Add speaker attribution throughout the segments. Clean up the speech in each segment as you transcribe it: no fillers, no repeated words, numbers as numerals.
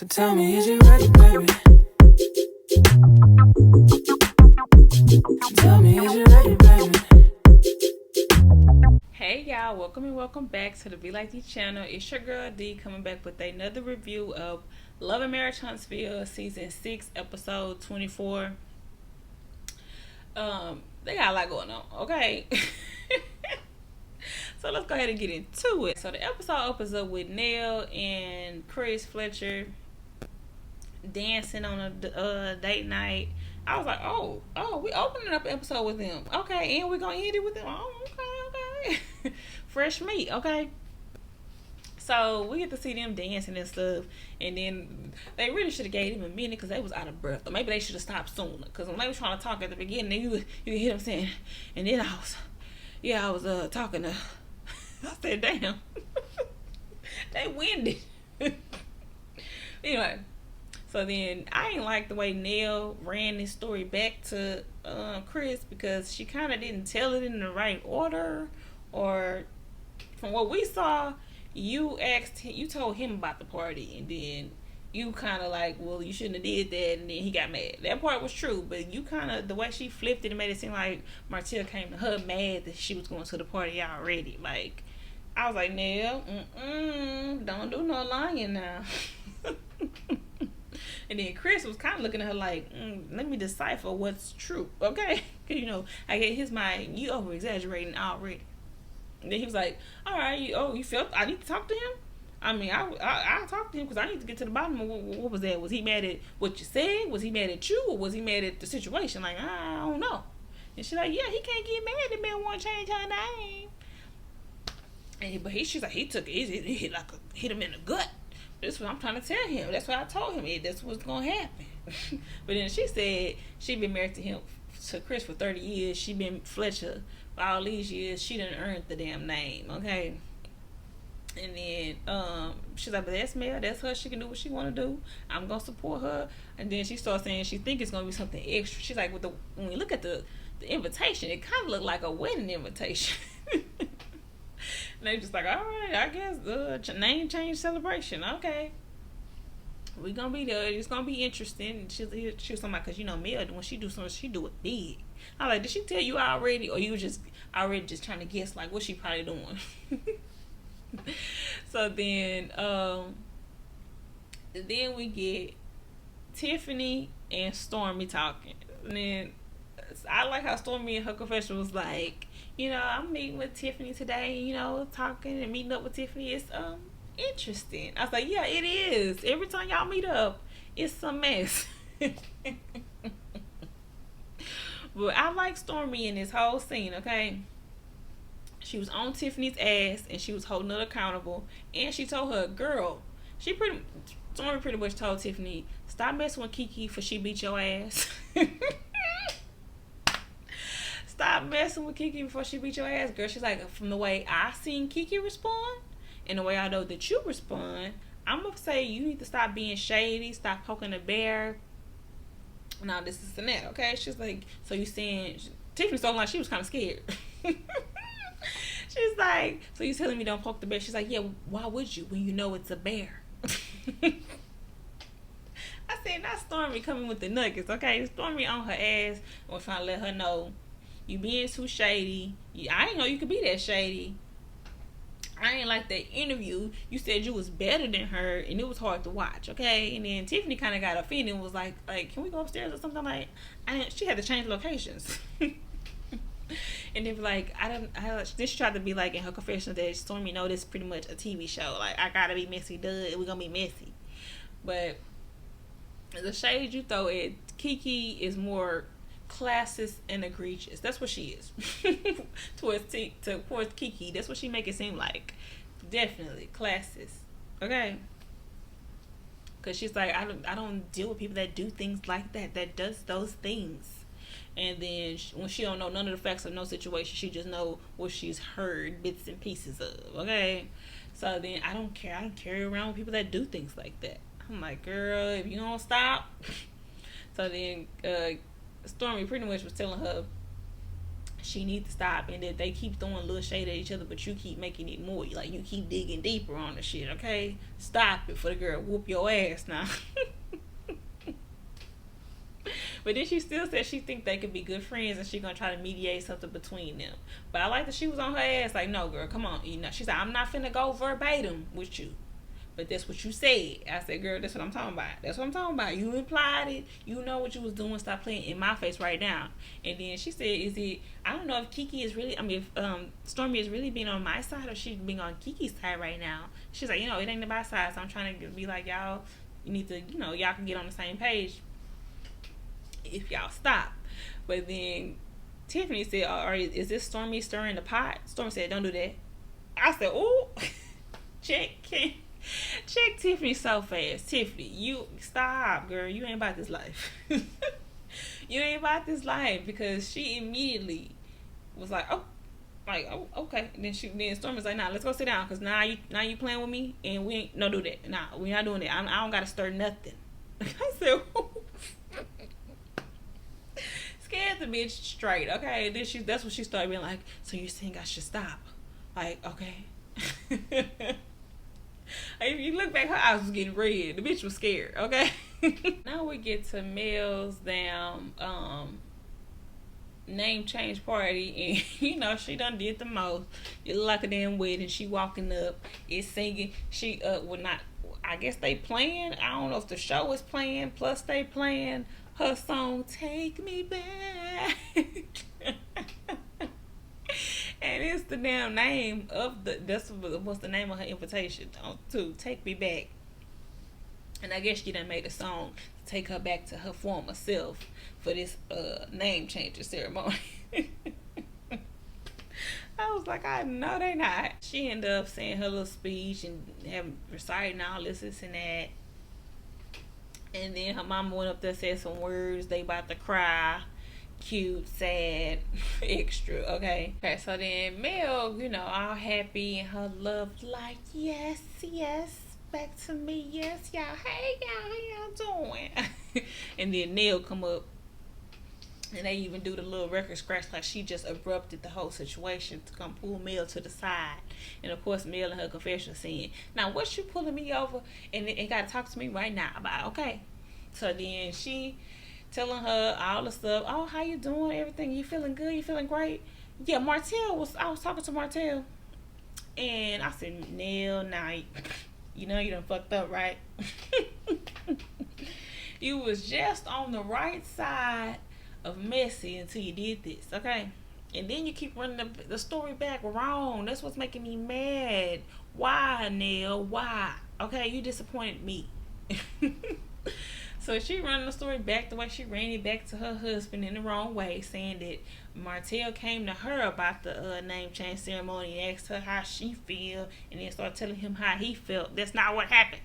Speaker 1: So tell me, is you ready, baby? Tell me, is you ready, baby?
Speaker 2: Hey y'all, welcome back to the Be Like Dee channel. It's your girl D coming back with another review of Love and Marriage Huntsville season 6 episode 24. They got a lot going on, okay? So let's go ahead and get into it. So the episode opens up with Nell and Chris Fletcher dancing on a date night. I was like, oh, we opening up an episode with them. Okay, and we're gonna end it with them. Oh, okay. Fresh meat, okay. So we get to see them dancing and stuff, and then they really should have gave them a minute because they was out of breath, or maybe they should have stopped sooner. Because when they was trying to talk at the beginning, you hear them saying, and then I was talking to. I said, damn, they winded. Anyway. So then I ain't like the way Nell ran this story back to Chris because she kind of didn't tell it in the right order, or from what we saw, you told him about the party, and then you kind of like, well, you shouldn't have did that, and then he got mad. That part was true, but you kind of, the way she flipped it and made it seem like Martell came to her mad that she was going to the party already. Like, I was like, Nell, don't do no lying now. And then Chris was kind of looking at her like, let me decipher what's true, okay? Because, I get his mind, you over-exaggerating already. And then he was like, all right, you felt I need to talk to him? I mean, I talked to him because I need to get to the bottom of what was that? Was he mad at what you said? Was he mad at you? Or was he mad at the situation? Like, I don't know. And she's like, yeah, he can't get mad at me and want to change her name. She's like, he hit him in the gut. That's what I'm trying to tell him. That's what I told him. That's what's going to happen. But then she said she been married to Chris for 30 years. She been Fletcher for all these years. She done earned the damn name, okay? And then she's like, but that's Mel. That's her. She can do what she want to do. I'm going to support her. And then she starts saying she think it's going to be something extra. She's like, when we look at the invitation, it kind of looked like a wedding invitation. And they just like, all right, I guess name change celebration. Okay, we gonna be there. It's gonna be interesting. She was talking about, because Mel, when she do something, she do it big. I was like, did she tell you already, or you just already just trying to guess like what she probably doing? So then we get Tiffany and Stormy talking, and then I like how Stormy in her confession was like, I'm meeting with Tiffany today, talking and meeting up with Tiffany. It's interesting. I was like, yeah, it is. Every time y'all meet up, it's some mess. But I like Stormy in this whole scene, okay? She was on Tiffany's ass and she was holding her accountable. And she told her, girl, Stormy pretty much told Tiffany, stop messing with Kiki for she beat your ass. Stop messing with Kiki before she beat your ass, girl. She's like, from the way I seen Kiki respond and the way I know that you respond, I'm gonna say you need to stop being shady, stop poking the bear. Now this is and that, okay? She's like, so you saying Tiffany sounded like she was kind of scared. She's like, so you telling me don't poke the bear? She's like, yeah, why would you when you know it's a bear? I said, not Stormy coming with the nuggets, okay? Stormy on her ass and was trying to let her know, you being too shady. I didn't know you could be that shady. I ain't like that interview. You said you was better than her, and it was hard to watch, okay? And then Tiffany kind of got offended and was like, can we go upstairs or something? Like, she had to change locations. And then like, then she tried to be like in her confession that Stormy know this is pretty much a TV show. Like, I gotta be messy, duh. We're gonna be messy. But the shade you throw at Kiki is more classist and egregious. That's what she is. towards Kiki, that's what she make it seem like. Definitely classist, okay? Because she's like, I don't deal with people that do things like that does those things. And then when she don't know none of the facts of no situation, she just know what she's heard bits and pieces of, okay? So then I don't carry around with people that do things like that. I'm like, girl, if you don't stop. So then Stormy pretty much was telling her, she needs to stop, and that they keep throwing little shade at each other, but you keep making it more. Like, you keep digging deeper on the shit, okay? Stop it for the girl. Whoop your ass now. But then she still said she think they could be good friends, and she gonna try to mediate something between them. But I like that she was on her ass like, no, girl, come on. You know, she said, I'm not finna go verbatim with you. But that's what you said. I said, girl, that's what I'm talking about. That's what I'm talking about. You implied it. You know what you was doing. Stop playing in my face right now. And then she said, is it, I don't know if Kiki is really, if Stormy is really being on my side, or she's being on Kiki's side right now. She's like, it ain't my side. So I'm trying to be like, y'all, you need to, y'all can get on the same page if y'all stop. But then Tiffany said, is this Stormy stirring the pot? Stormy said, don't do that. I said, ooh, check Tiffany so fast. Tiffany, you stop, girl. You ain't about this life. You ain't about this life, because she immediately was like, oh, okay. And then Stormy's like, nah, let's go sit down, because now you playing with me, and we ain't, no, do that. Nah, we not doing that. I don't gotta stir nothing. I said, scared the bitch straight. Okay, then that's what she started being like, so you're saying I should stop? Like, okay. If you look back, her eyes was getting red. The bitch was scared, okay? Now we get to Mel's damn name change party, and she done did the most. You look like a damn wedding. She walking up, is singing. She not. I guess they playing. I don't know if the show is playing. Plus they playing her song "Take Me Back." And it's the damn name of what's the name of her invitation to Take Me Back. And I guess she done made a song to take her back to her former self for this name changer ceremony. I was like, I know they not. She ended up saying her little speech and reciting all this and that. And then her mama went up there, said some words. They about to cry. Cute, sad, extra, okay? Okay, so then Mel, all happy in her love, like, yes, back to me, yes, y'all, hey, y'all, how y'all doing? And then Neil come up, and they even do the little record scratch, like she just abrupted the whole situation to come pull Mel to the side. And of course, Mel in her confession saying, now, what you pulling me over and got to talk to me right now about, okay? So then she telling her all the stuff. Oh, how you doing? Everything? You feeling good? You feeling great? Yeah, I was talking to Martell, and I said, Neil, now, you done fucked up, right? You was just on the right side of messy until you did this, okay? And then you keep running the story back wrong. That's what's making me mad. Why, Neil? Why? Okay, you disappointed me. So she running the story back the way she ran it back to her husband in the wrong way, saying that Martell came to her about the name change ceremony and asked her how she feel, and then started telling him how he felt. That's not what happened.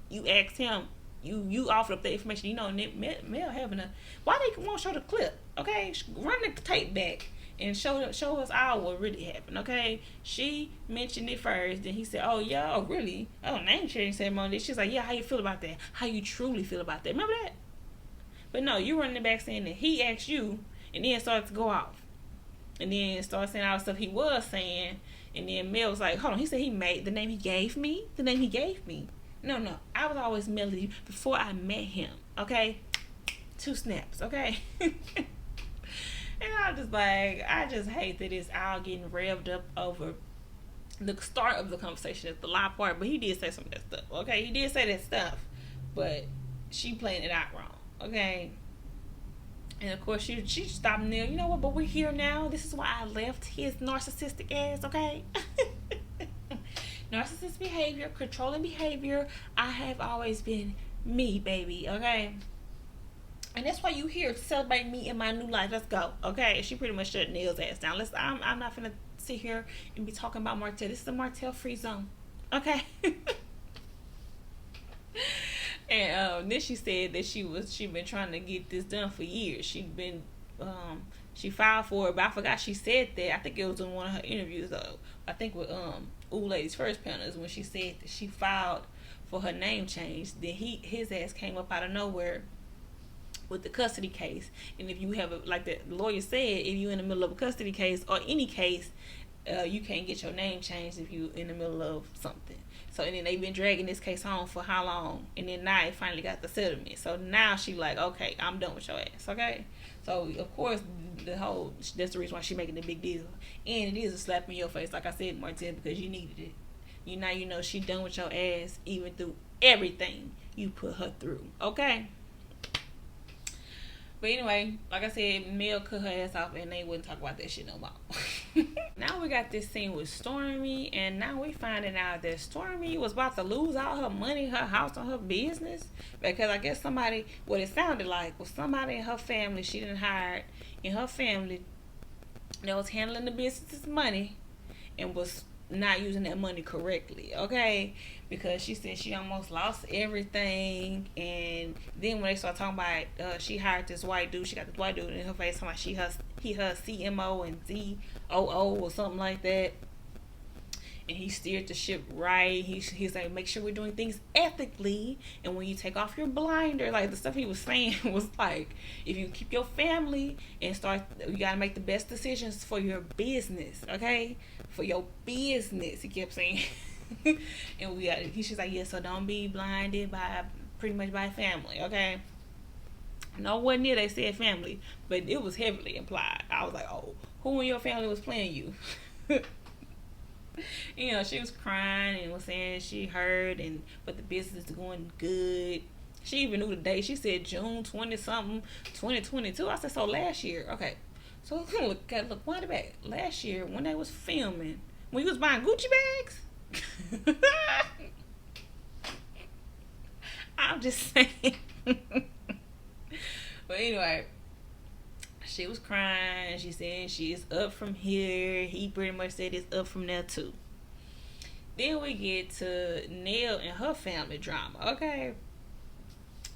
Speaker 2: You asked him. You offered up the information. Mel having a... Why they won't show the clip? Okay, run the tape back and show us all what really happened, okay? She mentioned it first, then he said, oh, yeah, oh, really? Oh, name change ceremony. She's like, yeah, how you feel about that? How you truly feel about that? Remember that? But no, you running it back saying that he asked you, and then started to go off. And then started saying all the stuff he was saying, and then Mel was like, hold on, he said he made the name he gave me? The name he gave me? No, I was always Melody before I met him, okay? 2 snaps, okay? And I just hate that it's all getting revved up over the start of the conversation at the lie part. But he did say some of that stuff, okay? He did say that stuff, but she playing it out wrong, okay? And of course, she stopped Neil. You know what? But we're here now. This is why I left his narcissistic ass, okay? Narcissist behavior, controlling behavior. I have always been me, baby, okay? And that's why you here to celebrate me in my new life. Let's go, okay? She pretty much shut Neil's ass down. I'm not finna sit here and be talking about Martell. This is a Martell free zone, okay? And then she said that she been trying to get this done for years. She filed for it, but I forgot she said that. I think it was in one of her interviews, though. I think with Ooh Ladies First Panels, when she said that she filed for her name change. Then his ass came up out of nowhere with the custody case. And if you have like the lawyer said, if you're in the middle of a custody case or any case, you can't get your name changed if you in the middle of something. So and then they've been dragging this case on for how long? And then now it finally got the settlement. So now she like, okay, I'm done with your ass. Okay. So of course that's the reason why she making the big deal. And it is a slap in your face, like I said, Martin, because you needed it. You know she done with your ass even through everything you put her through. Okay. But anyway, like I said, Mel cut her ass off and they wouldn't talk about that shit no more. Now we got this scene with Stormy, and now we finding out that Stormy was about to lose all her money, her house, and her business. Because I guess somebody, what it sounded like, was somebody in her family she didn't hire in her family that was handling the business's money and was not using that money correctly, okay? Because she said she almost lost everything, and then when they start talking about she hired this white dude, she got this white dude in her face talking about he her CMO and COO or something like that, and he steered the ship right. He's like, make sure we're doing things ethically, and when you take off your blinder, like the stuff he was saying was like, if you keep your family and you gotta make the best decisions for your business, okay? For your business, he kept saying. And she's like, yeah, so don't be blinded by pretty much by family, okay? No one near they said family, but it was heavily implied. I was like, oh, who in your family was playing you? You know, she was crying and was saying she heard, but the business is going good. She even knew the date. She said June 20-something, 2022. I said, so last year. Okay. So look, wind it back. Last year, when they was filming, when you was buying Gucci bags, I'm just saying. But anyway, she was crying. She said she is up from here. He pretty much said it's up from there too. Then we get to Nell and her family drama. Okay.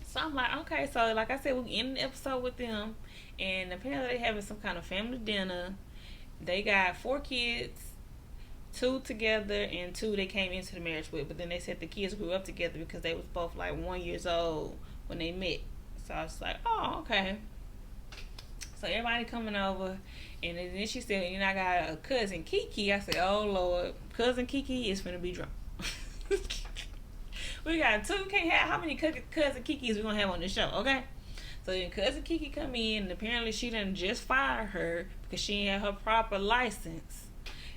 Speaker 2: So I'm like, okay, so like I said, we ended the episode with them, and apparently they having some kind of family dinner. They got 4 kids, 2 together and 2 they came into the marriage with. But then they said the kids grew up together because they was both like 1 year old when they met. So I was like, oh, okay. So everybody coming over, and then she said, you know, I got a cousin Kiki. I said, oh Lord, cousin Kiki is finna be drunk. We got 2. Can't have how many cousin Kikis we gonna have on the show, okay? So then cousin Kiki come in, and apparently she done just fired her because she ain't had her proper license.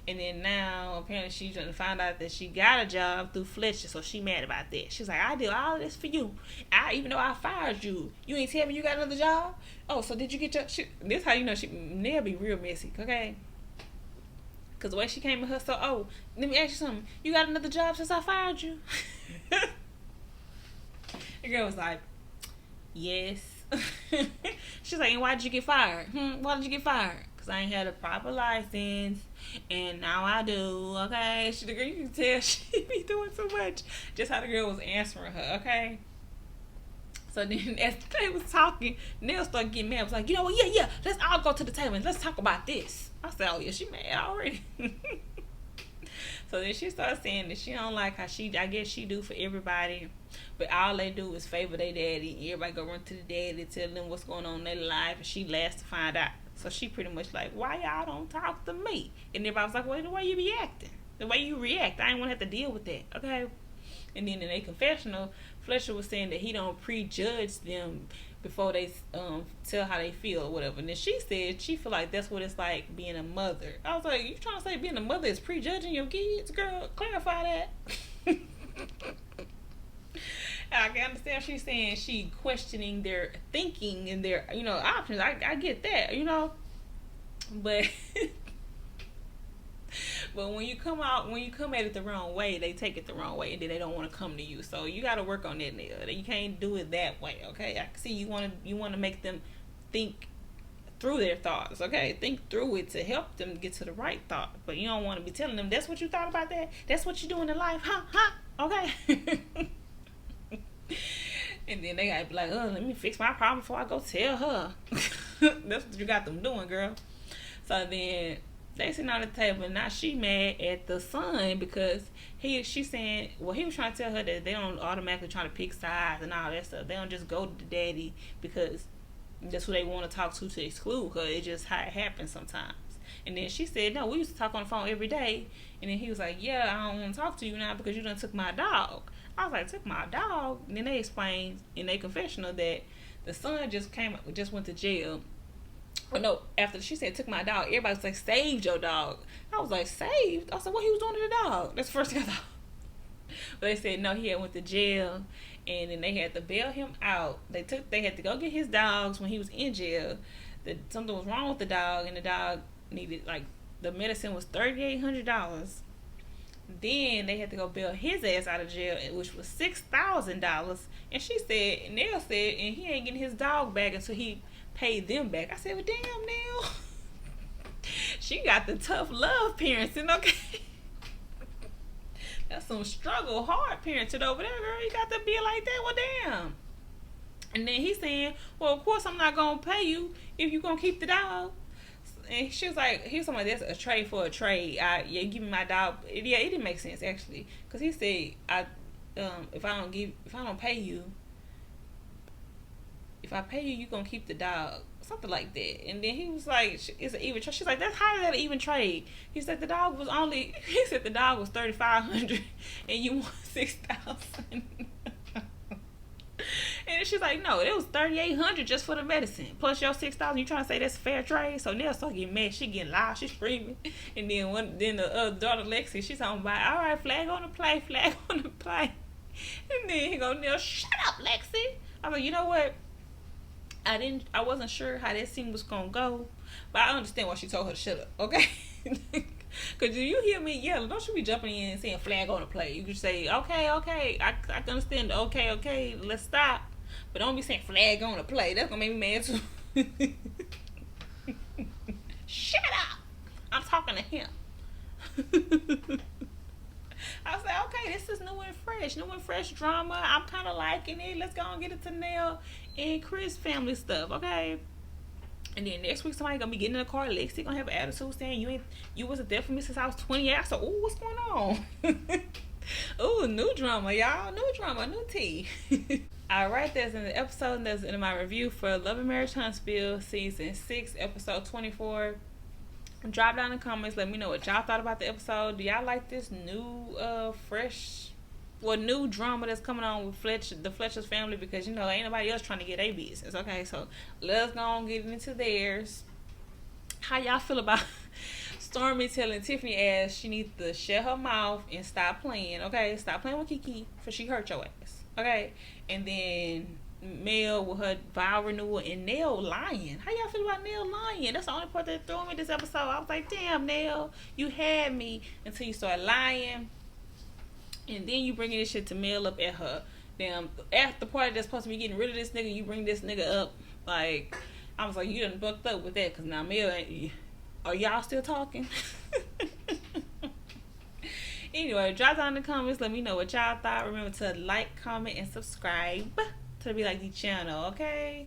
Speaker 2: And then now apparently she done found out that she got a job through Fletcher, so she mad about that. She's like, I did all of this for you. Even though I fired you, you ain't tell me you got another job. Oh, so did you get your? This how you know Nell be real messy, okay? Cause the way she came at her, so let me ask you something. You got another job since I fired you? The girl was like, yes. She's like, and why did you get fired? Why did you get fired? Cause I ain't had a proper license, and now I do. Okay, the girl, you can tell she be doing so much. Just how the girl was answering her. Okay. So then as they was talking, Nell started getting mad. I was like, you know what? Yeah. Let's all go to the table and let's talk about this. I said, oh yeah, she mad already. So then she started saying that she don't like how I guess she do for everybody, but all they do is favor their daddy. Everybody go run to the daddy, tell them what's going on in their life, and she last to find out. So she pretty much like, why y'all don't talk to me? And everybody was like, well, the way you be acting, the way you react, I ain't want to have to deal with that, okay? And then in a confessional, Fletcher was saying that he don't prejudge them before they tell how they feel or whatever. And then she said she feel like that's what it's like being a mother. I was like, you trying to say being a mother is prejudging your kids? Girl, clarify that. I can understand she's saying she questioning their thinking and their, options. I get that, but but when you come at it the wrong way, they take it the wrong way, and then they don't want to come to you. So you got to work on that, Nell. You can't do it that way, okay? I see you want to make them think through their thoughts, okay? Think through it to help them get to the right thought. But you don't want to be telling them, that's what you thought about that? That's what you're doing in life, huh? Okay. And then they got to be like, let me fix my problem before I go tell her. That's what you got them doing, girl. So then they sitting on the table, and now she mad at the son because she's saying, well, he was trying to tell her that they don't automatically try to pick sides and all that stuff. They don't just go to the daddy because That's who they want to talk to exclude her. It's just how it happens sometimes. And then she said, no, we used to talk on the phone every day. And then he was like, yeah, I don't want to talk to you now because you done took my dog. I was like, took my dog? And then they explained in their confessional that the son just went to jail. Or no, after she said took my dog, everybody was like, saved your dog. I was like, saved? I said, what he was doing to the dog? That's the first thing I thought. But they said no, he had went to jail, and then they had to bail him out. They had to go get his dogs when he was in jail. Something was wrong with the dog, and the dog needed, like, the medicine was $3,800. Then they had to go bail his ass out of jail, which was $6,000. And she said, Nell said, and he ain't getting his dog back until he paid them back. I said, well, damn, Nell. She got the tough love parenting, okay? That's some struggle, hard parenting over there, girl. You got to be like that. Well, damn. And then he's saying, well, of course I'm not going to pay you if you going to keep the dog. And she was like, he was talking about that's a trade for a trade. Yeah, give me my dog. Yeah, it didn't make sense, actually. Because he said, if I don't pay you, if I pay you, you going to keep the dog. Something like that. And then he was like, it's an even trade. She's like, that's how that even trade. He said the dog was $3,500 and you want $6,000. And she's like, no, it was $3,800 just for the medicine plus your $6,000. You trying to say that's fair trade? So Nell started getting mad. She getting loud. She screaming. And then the daughter Lexi, she's talking about, all right, flag on the play, flag on the play. And then he go, Nell, shut up, Lexi. I'm like, you know what? I wasn't sure how that scene was gonna go, but I understand why she told her to shut up, okay? Cause do you hear me yelling? Don't you be jumping in and saying flag on the play. You can say, okay, I can understand the okay, let's stop. But don't be saying flag on the play. That's gonna make me mad too. Shut up! I'm talking to him. I was like, okay, this is new and fresh drama. I'm kind of liking it. Let's go and get it to Nell and Chris family stuff, okay? And then next week somebody gonna be getting in the car. Lexi gonna have an attitude saying you wasn't there for me since I was 28. I said, ooh, what's going on? Ooh, new drama, y'all. New drama, new tea. Alright, that's in the episode. That's in my review for Love and Marriage Huntsville season 6, episode 24. Drop down in the comments. Let me know what y'all thought about the episode. Do y'all like this new new drama that's coming on with the Fletcher's family? Because, ain't nobody else trying to get their business. Okay, so let's go on get into theirs. How y'all feel about Stormy telling Tiffany ass she needs to shut her mouth and stop playing? Okay, stop playing with Kiki for she hurt your ass. Okay, and then Mel with her vow renewal and Nell lying. How y'all feel about Nell lying? That's the only part that threw me this episode. I was like, damn, Nell, you had me until you started lying. And then you bringing this shit to Mel up at her damn after party that's supposed to be getting rid of this nigga. You bring this nigga up. Like, I was like, you done bucked up with that because now Mel ain't. Are y'all still talking? Anyway, drop down in the comments. Let me know what y'all thought. Remember to like, comment, and subscribe to the Be Like Dee channel, okay?